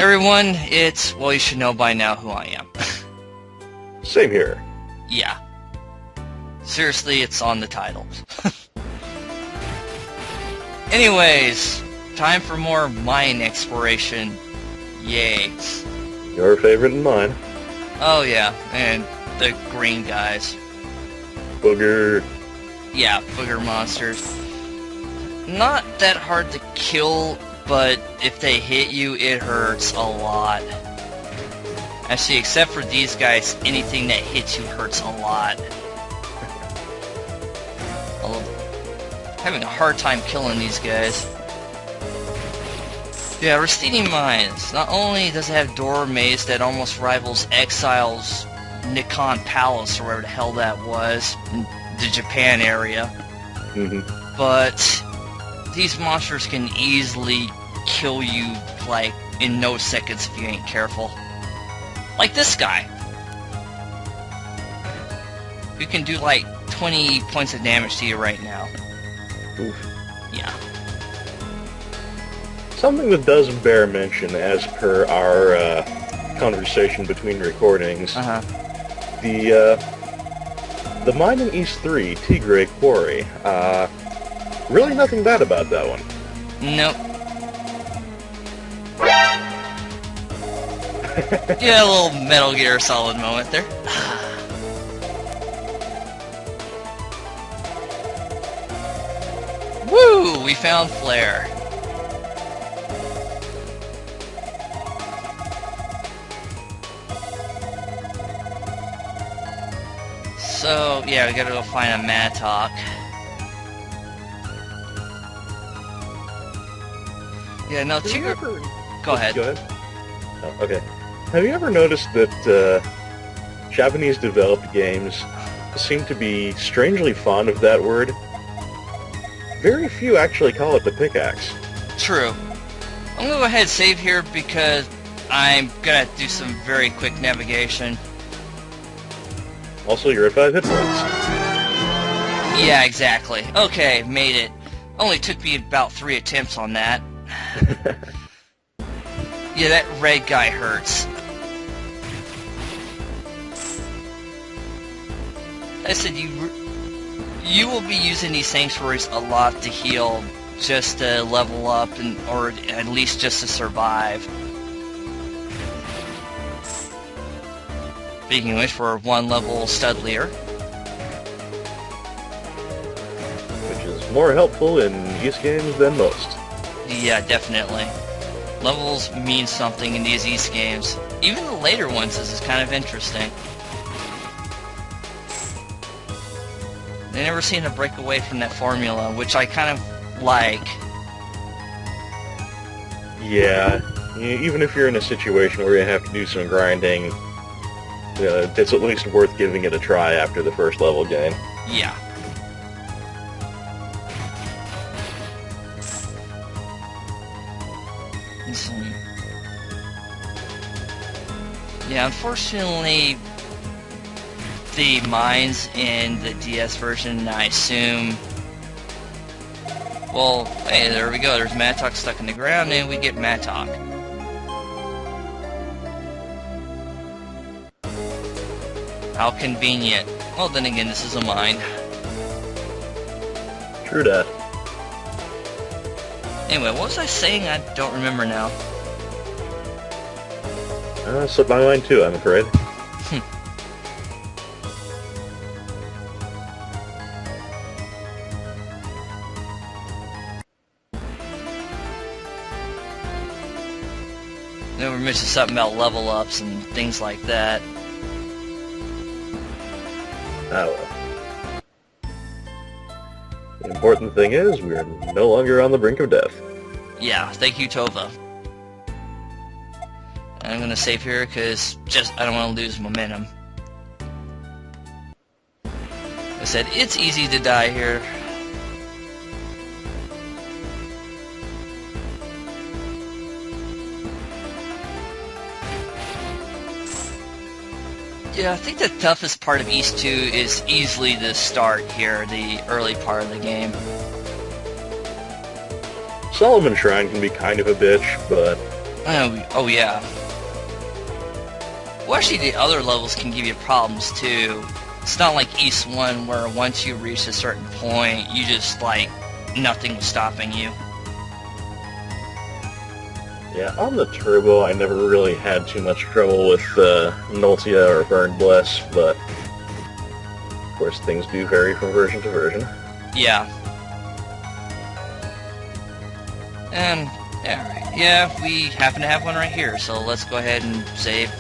Everyone, well, you should know by now who I am. Same here. Yeah. Seriously, it's on the title. Anyways, time for more mine exploration. Yay. Your favorite and mine. Oh yeah, and the green guys. Booger. Yeah, booger monsters. Not that hard to kill, but if they hit you, it hurts a lot. Actually, except for these guys, anything that hits you hurts a lot. I'm having a hard time killing these guys. Yeah, receding mines. Not only does it have door maze that almost rivals Exile's Nikon Palace, or wherever the hell that was, in the Japan area, but these monsters can easily kill you, like, in no seconds if you ain't careful. Like this guy. You can do, like, 20 points of damage to you right now. Oof. Yeah. Something that does bear mention, as per our conversation between recordings, the mine in East 3, Tigray Quarry, really nothing bad about that one. Nope. Yeah, a little Metal Gear Solid moment there. Woo! We found Flair. So, yeah, we gotta go find a Mattock. Yeah, no, Tigger... Go ahead. Go ahead. Oh, okay. Have you ever noticed that Japanese-developed games seem to be strangely fond of that word? Very few actually call it the pickaxe. True. I'm gonna go ahead and save here because I'm gonna do some very quick navigation. Also, you're at 5 hit points. Yeah, exactly. Okay, made it. Only took me about 3 attempts on that. Yeah, that red guy hurts. I said you will be using these sanctuaries a lot to heal, just to level up, or at least just to survive. Speaking of which, we're 1 level Studlier. Which is more helpful in Ys games than most. Yeah, definitely. Levels mean something in these Ys games. Even the later ones, this is kind of interesting. They never seem to break away from that formula, which I kind of like. Yeah, even if you're in a situation where you have to do some grinding, it's at least worth giving it a try after the first level game. Yeah. Yeah, unfortunately, the mines in the DS version, I assume... Well, hey, there we go. There's Mattock stuck in the ground, and we get Mattock. How convenient. Well, then again, this is a mine. True that. Anyway, what was I saying? I don't remember now. Slipped my mind too, I'm afraid. Then we mentioned something about level ups and things like that. Oh well. The important thing is, we are no longer on the brink of death. Yeah, thank you, Tova. I'm gonna save here because I don't want to lose momentum. I said it's easy to die here. Yeah, I think the toughest part of East 2 is easily the start here, the early part of the game. Solomon Shrine can be kind of a bitch, but Oh yeah. Well, actually, the other levels can give you problems too. It's not like East 1 where once you reach a certain point, you just, like, nothing was stopping you. Yeah, on the Turbo, I never really had too much trouble with Noltia or Burn Bless, but of course things do vary from version to version. Yeah. And, yeah, we happen to have one right here, so let's go ahead and save.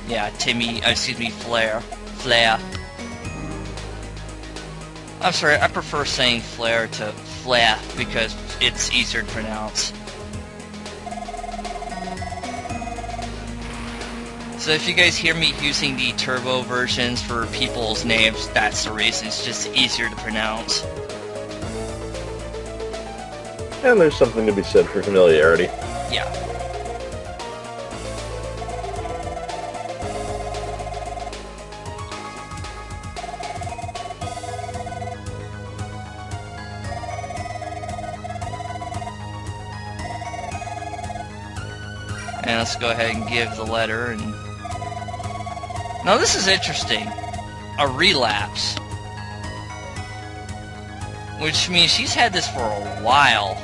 Yeah, Flair. I'm sorry, I prefer saying Flair to Fleah because it's easier to pronounce. So if you guys hear me using the turbo versions for people's names, that's the reason. It's just easier to pronounce. And there's something to be said for familiarity. Yeah. And let's go ahead and give the letter. And now this is interesting. A relapse. Which means she's had this for a while.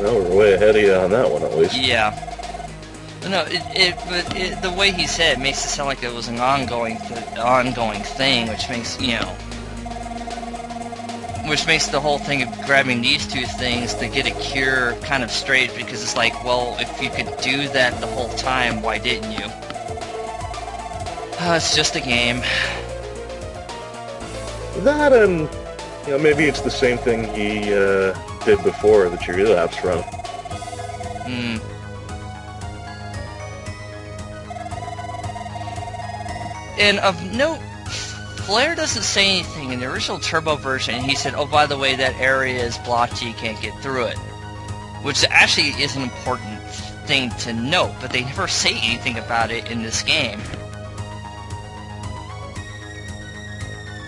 Well, we're way ahead of you on that one, at least. Yeah. No, but the way he said it makes it sound like it was an ongoing thing, which makes, which makes the whole thing of grabbing these two things to get a cure kind of strange, because it's like, well, if you could do that the whole time, why didn't you? It's just a game. That and, maybe it's the same thing he did before the relapse run. And of note, Flair doesn't say anything. In the original Turbo version, he said, oh, by the way, that area is blocked, you can't get through it. Which actually is an important thing to note, but they never say anything about it in this game.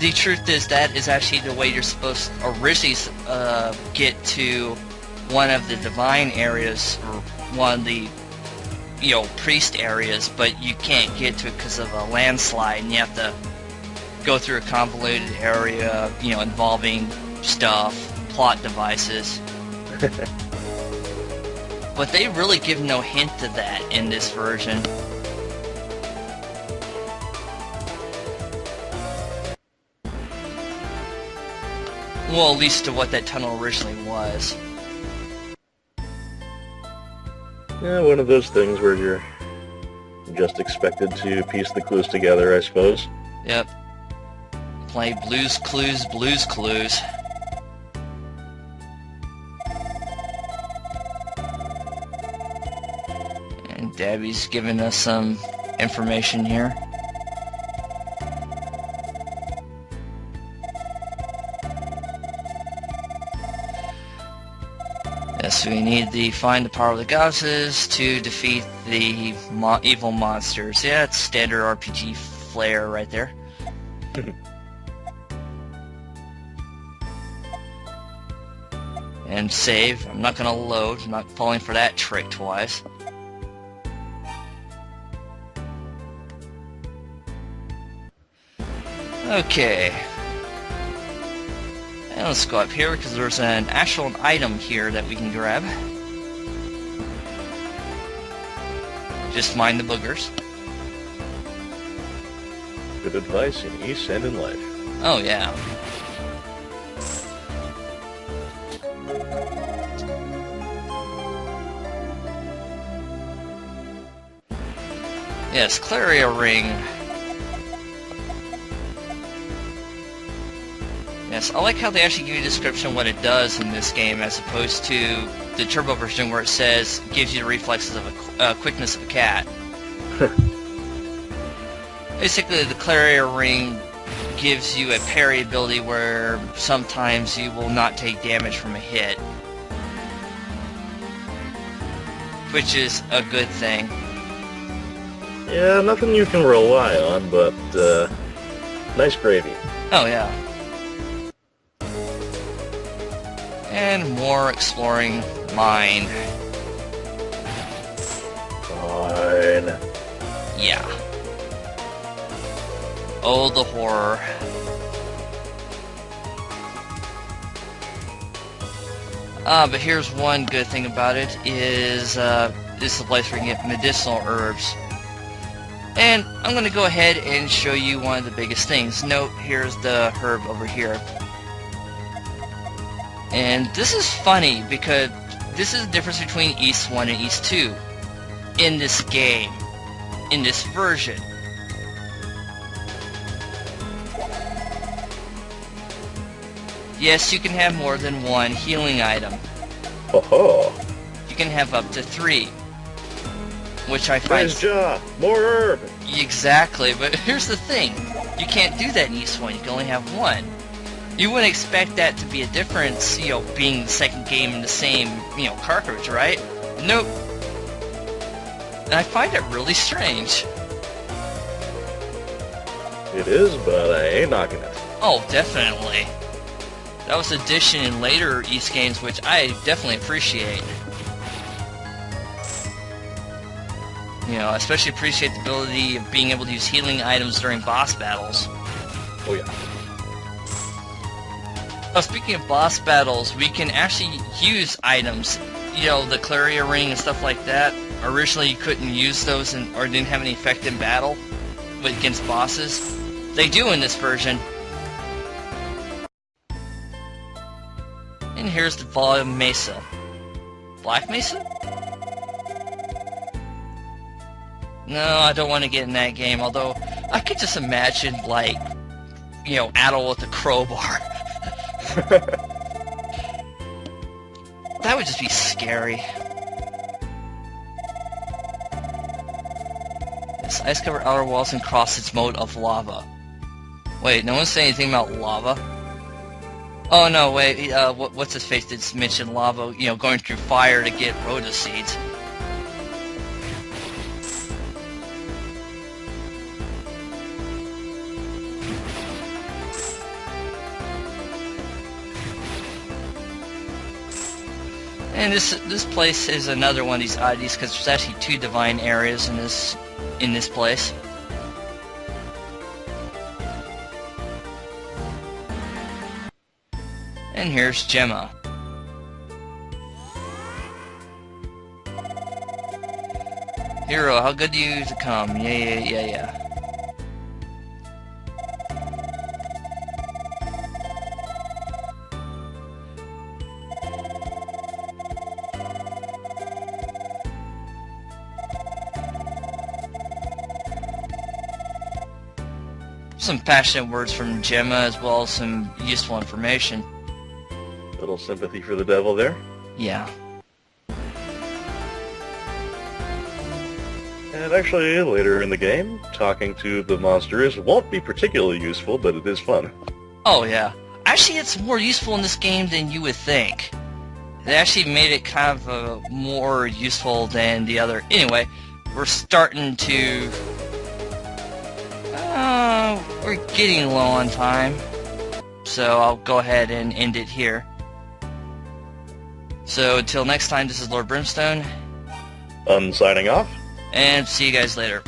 The truth is that is actually the way you're supposed to originally get to one of the divine areas, or one of the priest areas, but you can't get to it because of a landslide, and you have to go through a convoluted area, involving stuff, plot devices. But they really give no hint to that in this version. Well, at least to what that tunnel originally was. Yeah, one of those things where you're just expected to piece the clues together, I suppose. Yep. Play Blue's Clues, Blue's Clues. And Debbie's giving us some information here. Yes, we need to find the power of the goddesses to defeat the evil monsters. Yeah, it's standard RPG flair right there. And save. I'm not going to load. I'm not falling for that trick twice. Okay. And let's go up here because there's an actual item here that we can grab. Just mind the boogers. Good advice in East and in life. Oh yeah. Yes, Claria Ring. Yes, I like how they actually give you a description of what it does in this game, as opposed to the Turbo version where it says gives you the reflexes of a quickness of a cat. Basically, the Claria Ring gives you a parry ability where sometimes you will not take damage from a hit, which is a good thing. Yeah, nothing you can rely on, but nice gravy. Oh yeah. And more exploring mine. Fine. Yeah. Oh, the horror. But here's one good thing about it is this is a place where you can get medicinal herbs. And I'm going to go ahead and show you one of the biggest things. Note, here's the herb over here. And this is funny because this is the difference between East 1 and East 2 in this game, in this version. Yes, you can have more than one healing item. Oh. You can have up to 3. Which I find... Praise Jah! More herb! Exactly, but here's the thing. You can't do that in East 1, you can only have 1. You wouldn't expect that to be a difference, you know, being the second game in the same, you know, cartridge, right? Nope. And I find it really strange. It is, but I ain't knocking it. Oh, definitely. That was an addition in later East games, which I definitely appreciate. You know, I especially appreciate the ability of being able to use healing items during boss battles. Oh yeah. Oh, speaking of boss battles, we can actually use items. You know, the Claria ring and stuff like that. Originally, you couldn't use those or didn't have any effect in battle against bosses. They do in this version. And here's the Volume Mesa. Black Mesa? No, I don't want to get in that game, although I could just imagine, like, you know, Adol with a crowbar. That would just be scary. This ice-covered outer walls and cross its mode of lava. Wait, no one said anything about lava? Oh no, wait, what's his face did mention lava, you know, going through fire to get Rhoda seeds. And this place is another one of these oddities because there's actually 2 divine areas in this place. And here's Gemma. Hero, how good do you to come? Yeah. Some passionate words from Gemma as well as some useful information. Little sympathy for the devil there. Yeah. And actually, later in the game, talking to the monsters won't be particularly useful, but it is fun. Oh yeah. Actually, it's more useful in this game than you would think. They actually made it kind of more useful than the other. Anyway, we're starting to... we're getting low on time. So I'll go ahead and end it here. So until next time, this is Lord Brimstone. Signing off. And see you guys later.